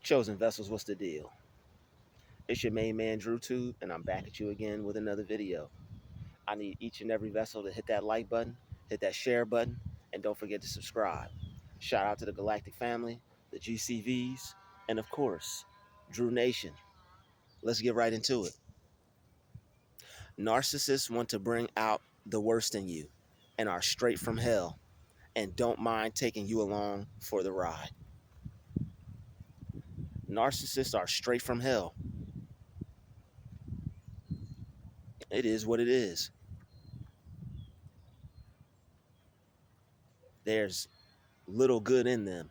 Chosen vessels, what's the deal? It's your main man, Druuill, and I'm back at you again with another video. I need each and every vessel to hit that like button, hit that share button, and don't forget to subscribe. Shout out to the Galactic family, the GCVs, and of course, Drew Nation. Let's get right into it. Narcissists want to bring out the worst in you and are straight from hell and don't mind taking you along for the ride. Narcissists are straight from hell. It is what it is. There's little good in them,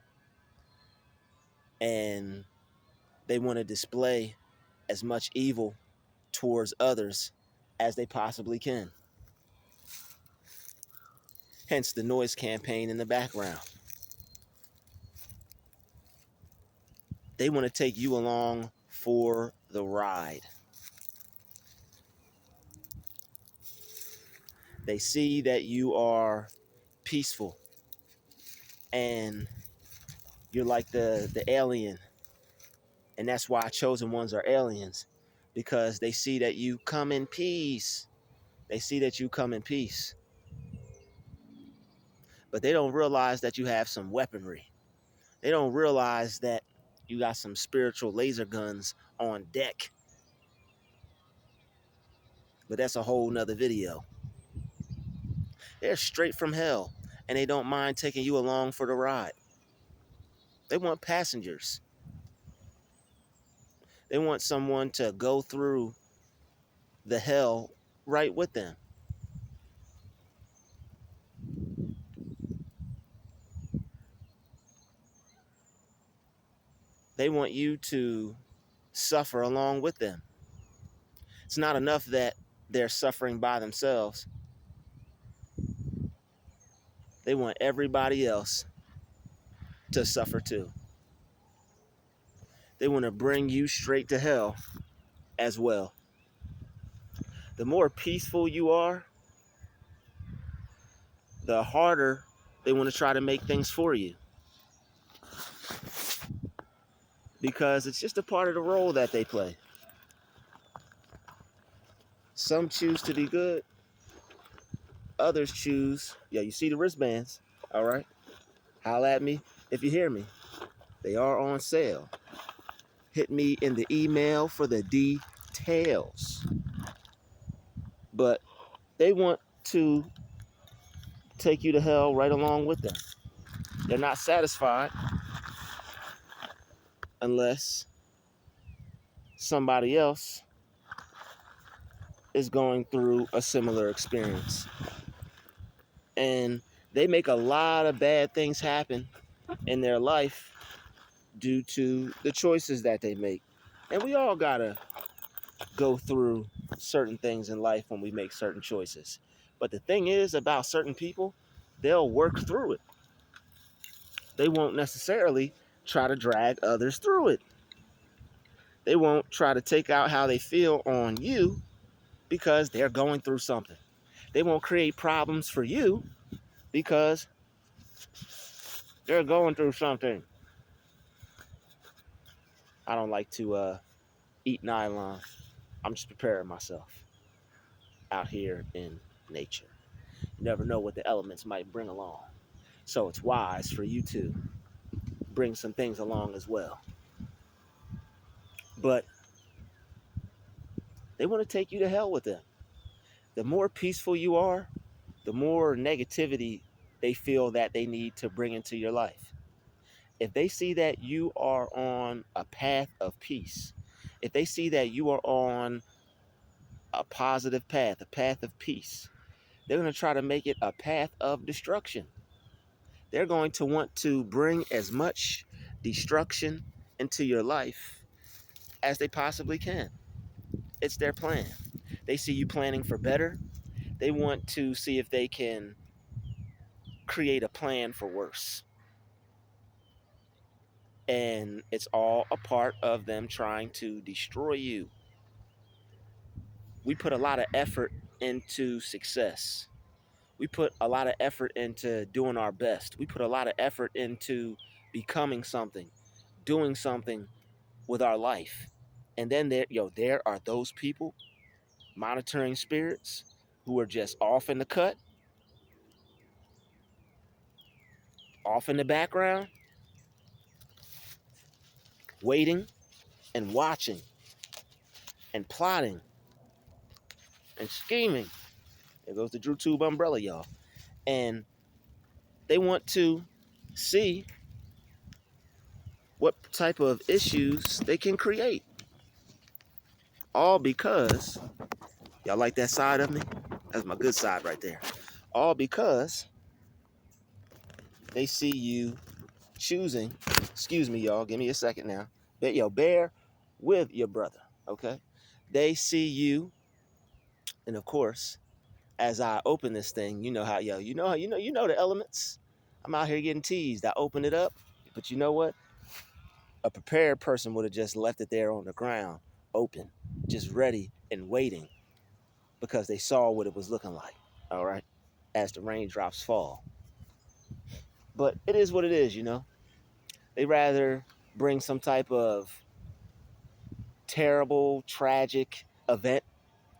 and they want to display as much evil towards others as they possibly can. Hence the noise campaign in the background. They want to take you along for the ride. They see that you are peaceful and you're like the alien. And that's why chosen ones are aliens, because they see that you come in peace. They see that you come in peace. But they don't realize that you have some weaponry. They don't realize that you got some spiritual laser guns on deck. But that's a whole nother video. They're straight from hell, and they don't mind taking you along for the ride. They want passengers. They want someone to go through the hell right with them. They want you to suffer along with them. It's not enough that they're suffering by themselves. They want everybody else to suffer too. They want to bring you straight to hell as well. The more peaceful you are, the harder they want to try to make things for you. Because it's just a part of the role that they play. Some choose to be good. Others choose, you see the wristbands, all right? Holla at me if you hear me. They are on sale. Hit me in the email for the details. But they want to take you to hell right along with them. They're not satisfied unless somebody else is going through a similar experience. And they make a lot of bad things happen in their life due to the choices that they make. And we all gotta go through certain things in life when we make certain choices. But the thing is about certain people, they'll work through it. They won't necessarily try to drag others through it. They won't try to take out how they feel on you because they're going through something. They won't create problems for you because they're going through something. I don't like to eat nylon. I'm just preparing myself out here in nature. You never know what the elements might bring along. So it's wise for you to bring some things along as well. But they want to take you to hell with them. The more peaceful you are, the more negativity they feel that they need to bring into your life. If they see that you are on a path of peace, if they see that you are on a positive path, a path of peace, they're going to try to make it a path of destruction. They're going to want to bring as much destruction into your life as they possibly can. It's their plan. They see you planning for better. They want to see if they can create a plan for worse. And it's all a part of them trying to destroy you. We put a lot of effort into success. We put a lot of effort into doing our best. We put a lot of effort into becoming something, doing something with our life. And then there are those people, monitoring spirits, who are just off in the cut, off in the background, waiting and watching and plotting and scheming. There goes the Druuill umbrella, y'all. And they want to see what type of issues they can create. All because, y'all like that side of me? That's my good side right there. All because they see you choosing, excuse me, y'all, give me a second now. Bear with your brother, okay? They see you, and of course, as I open this thing, you know how, you know the elements. I'm out here getting teased. I open it up, but you know what? A prepared person would have just left it there on the ground, open, just ready and waiting, because they saw what it was looking like, all right, as the raindrops fall. But it is what it is, you know. They rather bring some type of terrible, tragic event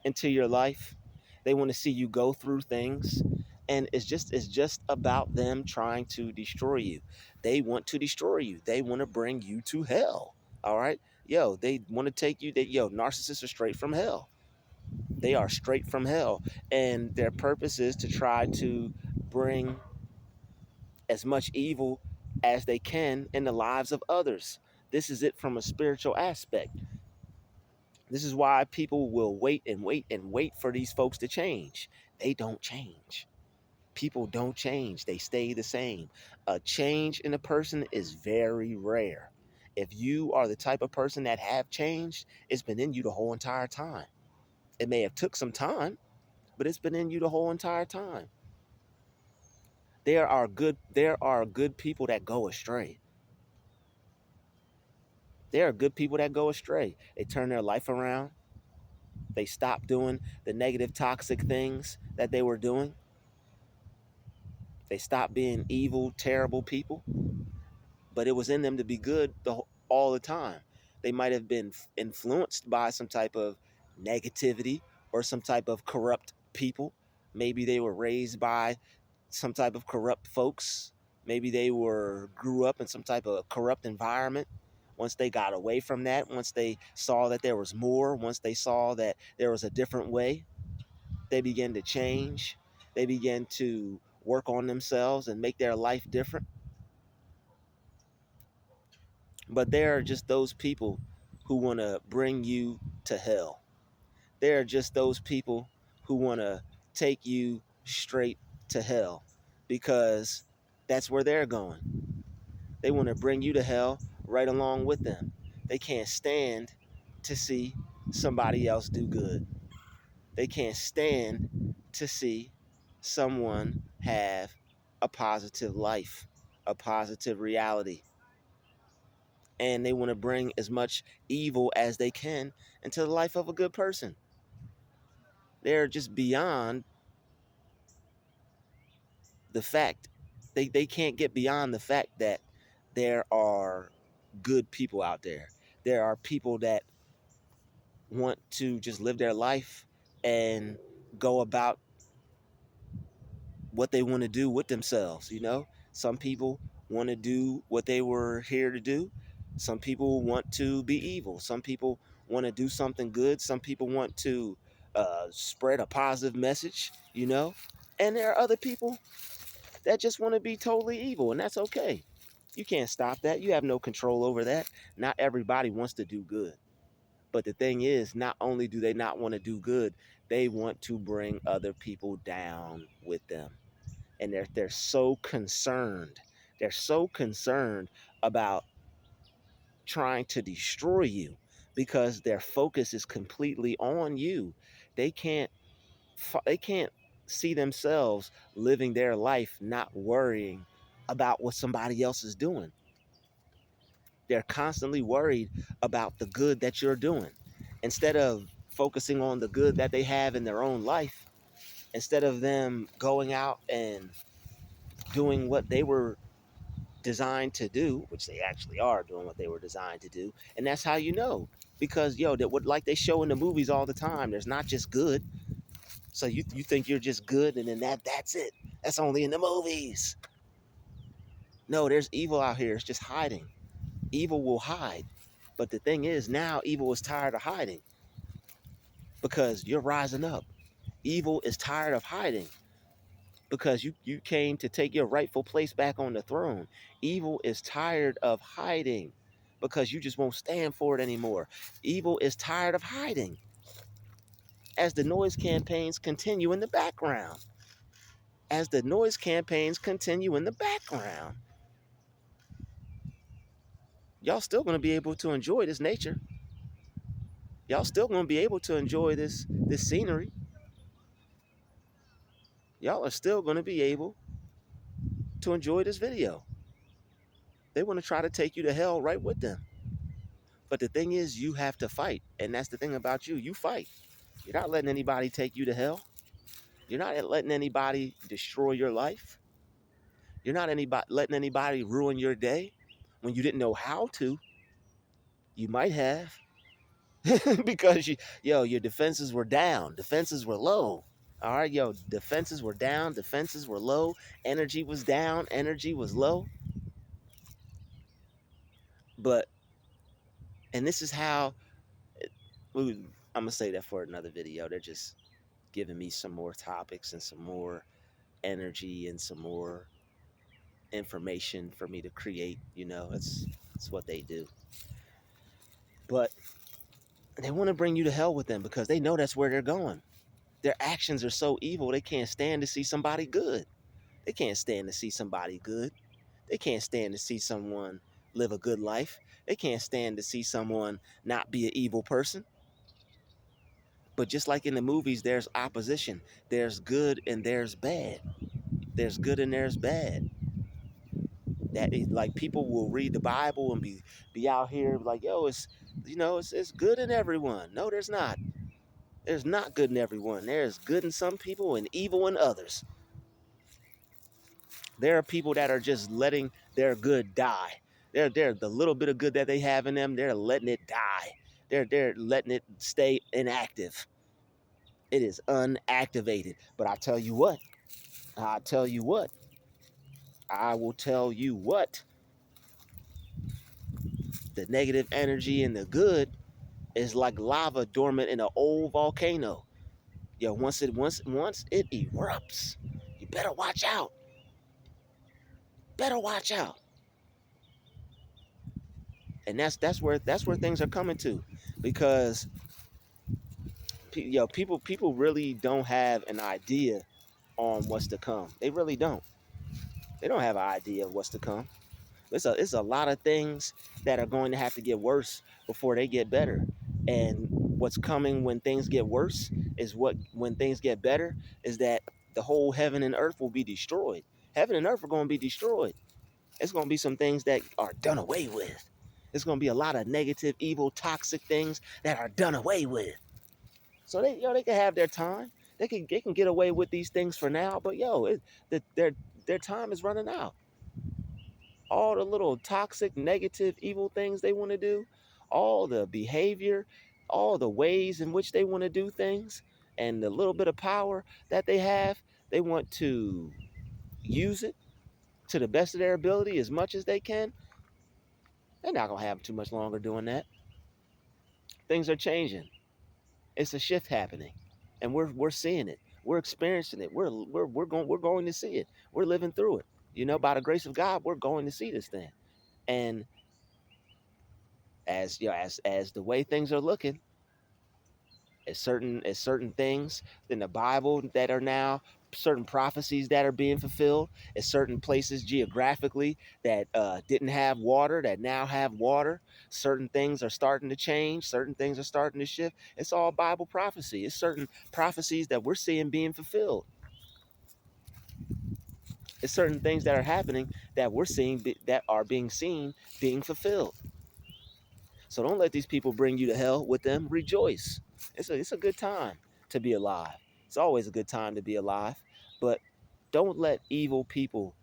into your life. They want to see you go through things. And it's just about them trying to destroy you. They want to destroy you. They want to bring you to hell. All right. They want to take you. Narcissists are straight from hell. They are straight from hell. And their purpose is to try to bring as much evil as they can in the lives of others. This is it from a spiritual aspect. This is why people will wait and wait and wait for these folks to change. They don't change. People don't change. They stay the same. A change in a person is very rare. If you are the type of person that have changed, it's been in you the whole entire time. It may have took some time, but it's been in you the whole entire time. There are good people that go astray. There are good people that go astray. They turn their life around. They stop doing the negative, toxic things that they were doing. They stop being evil, terrible people. But it was in them to be good all the time. They might have been influenced by some type of negativity or some type of corrupt people. Maybe they were raised by some type of corrupt folks. Maybe they grew up in some type of corrupt environment. Once they got away from that, once they saw that there was more, once they saw that there was a different way, they began to change. They began to work on themselves and make their life different. But there are just those people who want to bring you to hell. There are just those people who want to take you straight to hell, because that's where they're going. They want to bring you to hell right along with them. They can't stand to see somebody else do good. They can't stand to see someone have a positive life, a positive reality. And they want to bring as much evil as they can into the life of a good person. They're just beyond the fact, they can't get beyond the fact that there are good people out there. There are people that want to just live their life and go about what they want to do with themselves, you know? Some people want to do what they were here to do. Some people want to be evil. Some people want to do something good. Some people want to spread a positive message, you know? And there are other people that just want to be totally evil, and that's okay. You can't stop that. You have no control over that. Not everybody wants to do good. But the thing is, not only do they not want to do good, they want to bring other people down with them. And they're so concerned. They're so concerned about trying to destroy you, because their focus is completely on you. They can't they can't see themselves living their life not worrying about what somebody else is doing. They're constantly worried about the good that you're doing. Instead of focusing on the good that they have in their own life, instead of them going out and doing what they were designed to do, which they actually are doing what they were designed to do. And that's how you know. Because that what like they show in the movies all the time, there's not just good. So you think you're just good and then that's it. That's only in the movies. No, there's evil out here. It's just hiding. Evil will hide. But the thing is, now evil is tired of hiding because you're rising up. Evil is tired of hiding because you came to take your rightful place back on the throne. Evil is tired of hiding because you just won't stand for it anymore. Evil is tired of hiding as the noise campaigns continue in the background. As the noise campaigns continue in the background, y'all still going to be able to enjoy this nature. Y'all still going to be able to enjoy this scenery. Y'all are still going to be able to enjoy this video. They want to try to take you to hell right with them. But the thing is, you have to fight. And that's the thing about you. You fight. You're not letting anybody take you to hell. You're not letting anybody destroy your life. You're not letting anybody ruin your day when you didn't know how to. You might have. Because your defenses were down. Defenses were low. All right, defenses were down. Defenses were low. Energy was down. Energy was low. But, and this is how, I'm going to say that for another video. They're just giving me some more topics and some more energy and some more information for me to create. It's what they do. But they want to bring you to hell with them because they know that's where they're going. Their actions are so evil, they can't stand to see somebody good. They can't stand to see somebody good. They can't stand to see someone live a good life. They can't stand to see someone not be an evil person. But just like in the movies, there's opposition. There's good and there's bad. There's good and there's bad. That is, like, people will read the Bible and be out here like, yo, it's good in everyone. No, there's not. There's not good in everyone. There's good in some people and evil in others. There are people that are just letting their good die. They're the little bit of good that they have in them, they're letting it die. They're letting it stay inactive. It is unactivated. But I tell you what, I will tell you what, the negative energy and the good is like lava dormant in an old volcano. Once it erupts, you better watch out. Better watch out. And that's where things are coming to, because people really don't have an idea on what's to come. They really don't. They don't have an idea of what's to come. It's a lot of things that are going to have to get worse before they get better. And what's coming when things get worse is when things get better is that the whole heaven and earth will be destroyed. Heaven and earth are going to be destroyed. It's going to be some things that are done away with. There's going to be a lot of negative, evil, toxic things that are done away with. So they can have their time. They can get away with these things for now, but their time is running out. All the little toxic, negative, evil things they want to do, all the behavior, all the ways in which they want to do things, and the little bit of power that they have, they want to use it to the best of their ability as much as they can. They're not gonna have too much longer doing that. Things are changing. It's a shift happening, and we're seeing it. We're experiencing it. We're going to see it. We're living through it. By the grace of God, we're going to see this thing. And as the way things are looking, it's certain things in the Bible that are now certain prophecies that are being fulfilled. It's certain places geographically that didn't have water that now have water. Certain things are starting to change. Certain things are starting to shift. It's all Bible prophecy. It's certain prophecies that we're seeing being fulfilled. It's certain things that are happening that we're seeing that are being seen being fulfilled. So don't let these people bring you to hell with them. Rejoice. It's a good time to be alive. It's always a good time to be alive. But don't let evil people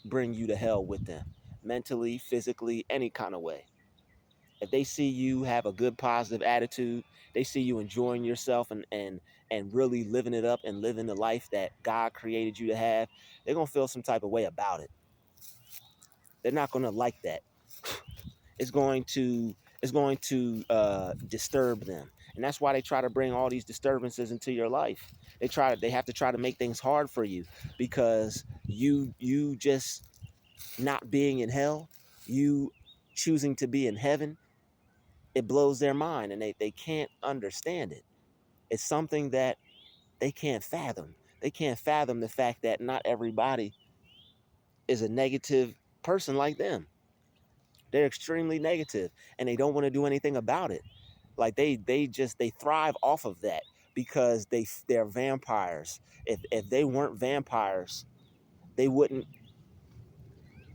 bring you to hell with them. mentally, physically, any kind of way. If they see you have a good positive attitude, they see you enjoying yourself and really living it up and living the life that God created you to have, they're gonna feel some type of way about it. They're not gonna like that. It's going to disturb them, and that's why they try to bring all these disturbances into your life. They have to try to make things hard for you, because you just not being in hell, you choosing to be in heaven, it blows their mind, and they can't understand it. It's something that they can't fathom. They can't fathom the fact that not everybody is a negative person like them. They're extremely negative, and they don't want to do anything about it. Like they thrive off of that, because they're vampires. If they weren't vampires, they wouldn't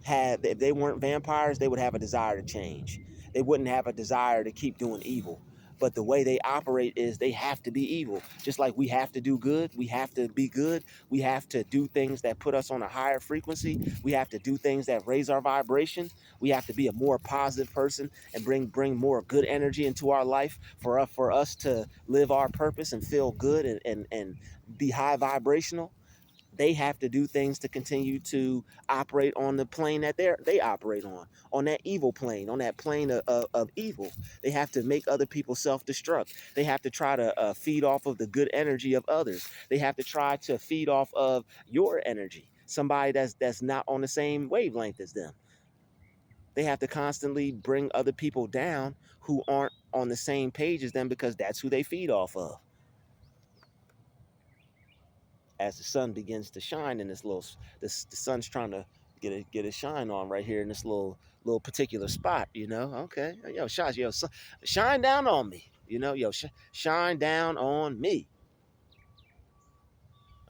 if they weren't vampires, they would have a desire to change. They wouldn't have a desire to keep doing evil. But the way they operate is they have to be evil. Just like we have to do good, we have to be good. We have to do things that put us on a higher frequency. We have to do things that raise our vibration. We have to be a more positive person and bring more good energy into our life for us to live our purpose and feel good and be high vibrational. They have to do things to continue to operate on the plane that they operate on that evil plane, on that plane of evil. They have to make other people self-destruct. They have to try to feed off of the good energy of others. They have to try to feed off of your energy, somebody that's not on the same wavelength as them. They have to constantly bring other people down who aren't on the same page as them, because that's who they feed off of. As the sun begins to shine in the sun's trying to get a shine on right here in this little particular spot, okay, yo, shine down on me, shine down on me.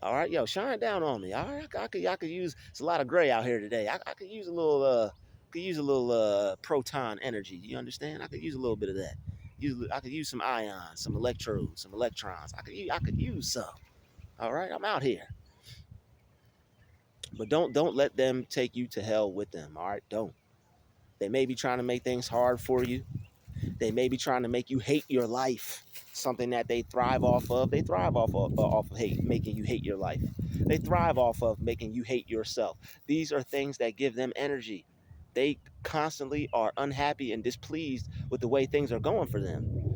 All right, yo, shine down on me. All right, I could use, it's a lot of gray out here today. I could use a little proton energy. You understand? I could use a little bit of that. I could use some ions, some electrodes, some electrons. I could use some. All right, I'm out here. But don't let them take you to hell with them. All right, don't. They may be trying to make things hard for you. They may be trying to make you hate your life, something that they thrive off of. They thrive off of hate, making you hate your life. They thrive off of making you hate yourself. These are things that give them energy. They constantly are unhappy and displeased with the way things are going for them.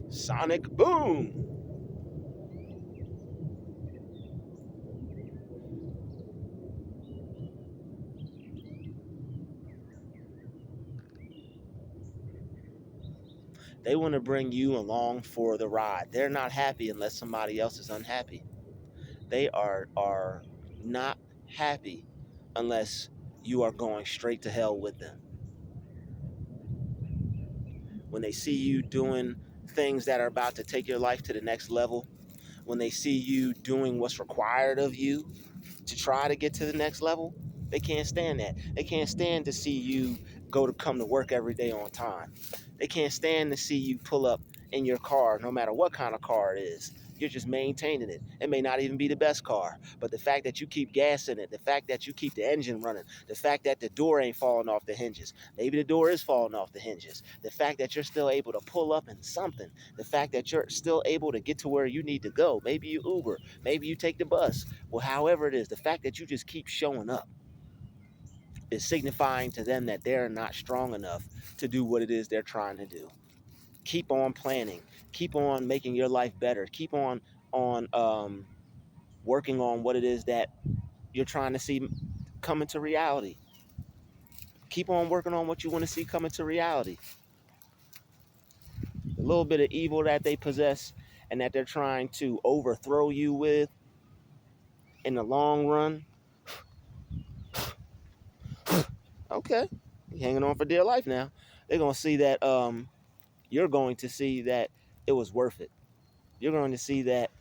Sonic boom. They want to bring you along for the ride. They're not happy unless somebody else is unhappy. They are not happy unless you are going straight to hell with them. When they see you doing things that are about to take your life to the next level, when they see you doing what's required of you to try to get to the next level, they can't stand that. They can't stand to see you come to work every day on time. They can't stand to see you pull up in your car, no matter what kind of car it is. You're just maintaining it. It may not even be the best car, but the fact that you keep gassing it, the fact that you keep the engine running, the fact that the door ain't falling off the hinges, maybe the door is falling off the hinges, the fact that you're still able to pull up in something, the fact that you're still able to get to where you need to go, maybe you Uber, maybe you take the bus, well, however it is, the fact that you just keep showing up is signifying to them that they're not strong enough to do what it is they're trying to do. Keep on planning. Keep on making your life better. Keep on working on what it is that you're trying to see come into reality. Keep on working on what you want to see come into reality. A little bit of evil that they possess and that they're trying to overthrow you with in the long run. Okay, you're hanging on for dear life now. They're gonna see that you're going to see that it was worth it. You're going to see that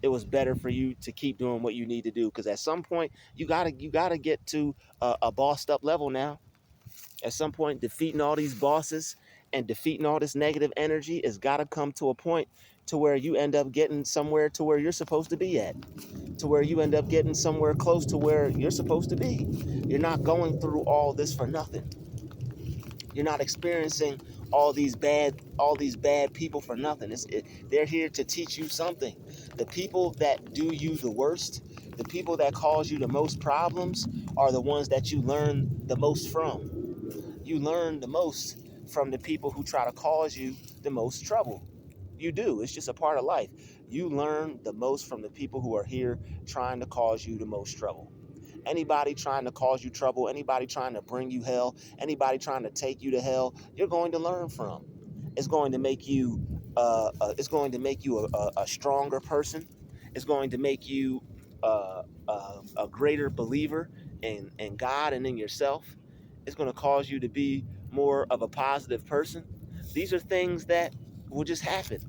it was better for you to keep doing what you need to do, because at some point you gotta get to a bossed up level now. At some point, defeating all these bosses and defeating all this negative energy has got to come to a point to where you end up getting somewhere to where you're supposed to be at, to where you end up getting somewhere close to where you're supposed to be. You're not going through all this for nothing. You're not experiencing all these bad people for nothing. They're here to teach you something. The people that do you the worst, the people that cause you the most problems, are the ones that you learn the most from. You learn the most from the people who try to cause you the most trouble. You do. It's just a part of life. You learn the most from the people who are here trying to cause you the most trouble. Anybody trying to cause you trouble, anybody trying to bring you hell, anybody trying to take you to hell, you're going to learn from. It's going to make you a stronger person. It's going to make you a greater believer in God and in yourself. It's going to cause you to be more of a positive person. These are things that will just happen.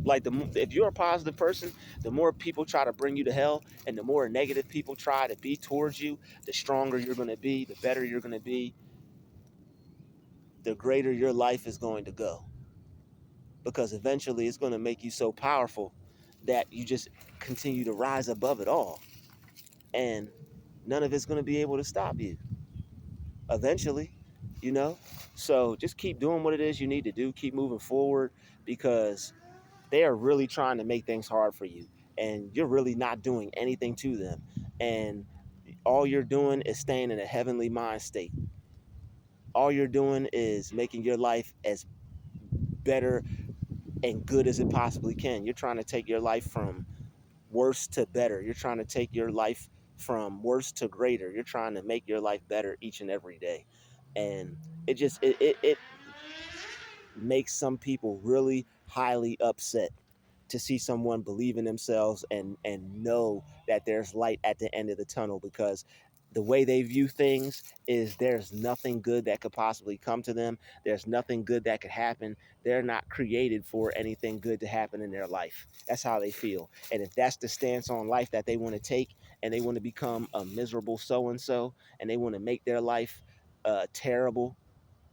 Like if you're a positive person, the more people try to bring you to hell, and the more negative people try to be towards you, the stronger you're going to be, the better you're going to be, the greater your life is going to go. Because eventually it's going to make you so powerful that you just continue to rise above it all, and none of it's going to be able to stop you eventually, you know. So just keep doing what it is you need to do, keep moving forward, because they are really trying to make things hard for you, and you're really not doing anything to them, and all you're doing is staying in a heavenly mind state. All you're doing is making your life as better and good as it possibly can. You're trying to take your life from worse to better. You're trying to take your life from worse to greater. You're trying to make your life better each and every day. And it makes some people really highly upset to see someone believe in themselves and know that there's light at the end of the tunnel, because the way they view things is there's nothing good that could possibly come to them. There's nothing good that could happen. They're not created for anything good to happen in their life. That's how they feel. And if that's the stance on life that they want to take, and they want to become a miserable so and so, and they want to make their life terrible,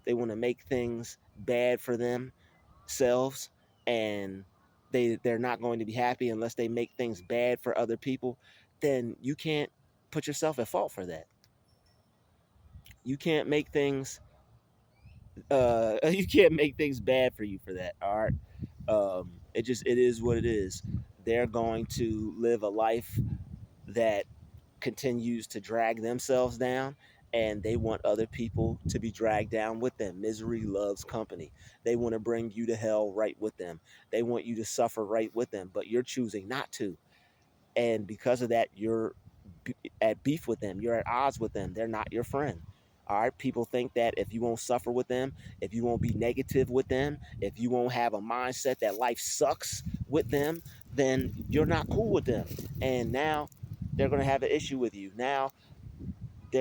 they want to make things bad for themselves, and they're not going to be happy unless they make things bad for other people, then you can't put yourself at fault for that. You can't make things you can't make things bad for you for that. All right. It is what it is. They're going to live a life that continues to drag themselves down, and they want other people to be dragged down with them. Misery loves company. They want to bring you to hell right with them. They want you to suffer right with them, but you're choosing not to. And because of that, you're at beef with them. You're at odds with them. They're not your friend. All right. People think that if you won't suffer with them, if you won't be negative with them, if you won't have a mindset that life sucks with them, then you're not cool with them. And now they're going to have an issue with you. Now,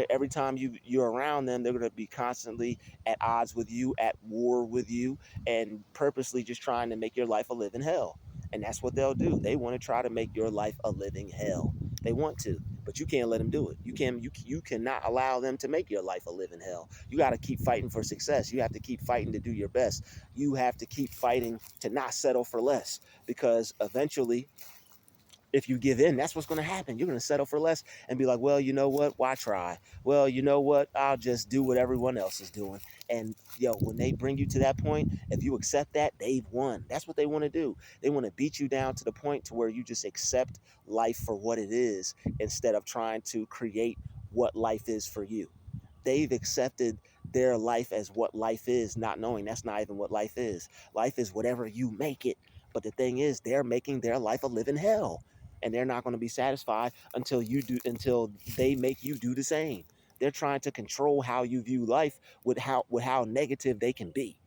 every time you're around them, they're going to be constantly at odds with you, at war with you, and purposely just trying to make your life a living hell. And that's what they'll do. They want to try to make your life a living hell. They want to, but you can't let them do it. You cannot allow them to make your life a living hell. You got to keep fighting for success. You have to keep fighting to do your best. You have to keep fighting to not settle for less, because eventually, if you give in, that's what's going to happen. You're going to settle for less and be like, well, you know what? Why try? Well, you know what? I'll just do what everyone else is doing. And when they bring you to that point, if you accept that, they've won. That's what they want to do. They want to beat you down to the point to where you just accept life for what it is, instead of trying to create what life is for you. They've accepted their life as what life is, not knowing that's not even what life is. Life is whatever you make it. But the thing is, they're making their life a living hell, and they're not going to be satisfied until they make you do the same. They're trying to control how you view life with how negative they can be.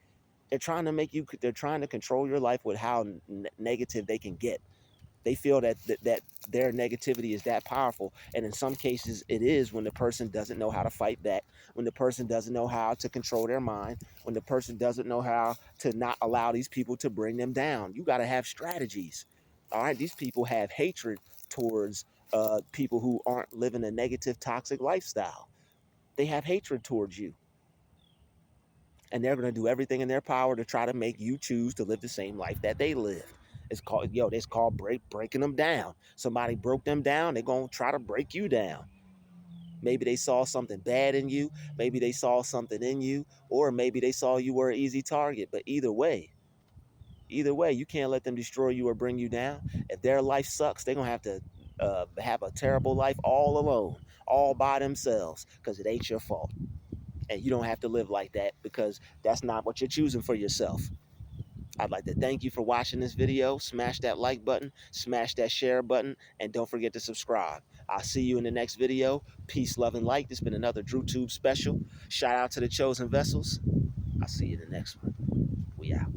They're trying to control your life with how negative they can get. They feel that their negativity is that powerful, and in some cases it is, when the person doesn't know how to fight back, when the person doesn't know how to control their mind, when the person doesn't know how to not allow these people to bring them down. You got to have strategies. All right, these people have hatred towards people who aren't living a negative, toxic lifestyle. They have hatred towards you. And they're going to do everything in their power to try to make you choose to live the same life that they lived. It's called breaking them down. Somebody broke them down, they're going to try to break you down. Maybe they saw something bad in you, maybe they saw something in you, or maybe they saw you were an easy target. But either way, you can't let them destroy you or bring you down. If their life sucks, they're going to have to have a terrible life all alone, all by themselves, because it ain't your fault. And you don't have to live like that, because that's not what you're choosing for yourself. I'd like to thank you for watching this video. Smash that like button, smash that share button, and don't forget to subscribe. I'll see you in the next video. Peace, love, and light. This has been another Druuill special. Shout out to the chosen vessels. I'll see you in the next one. We out.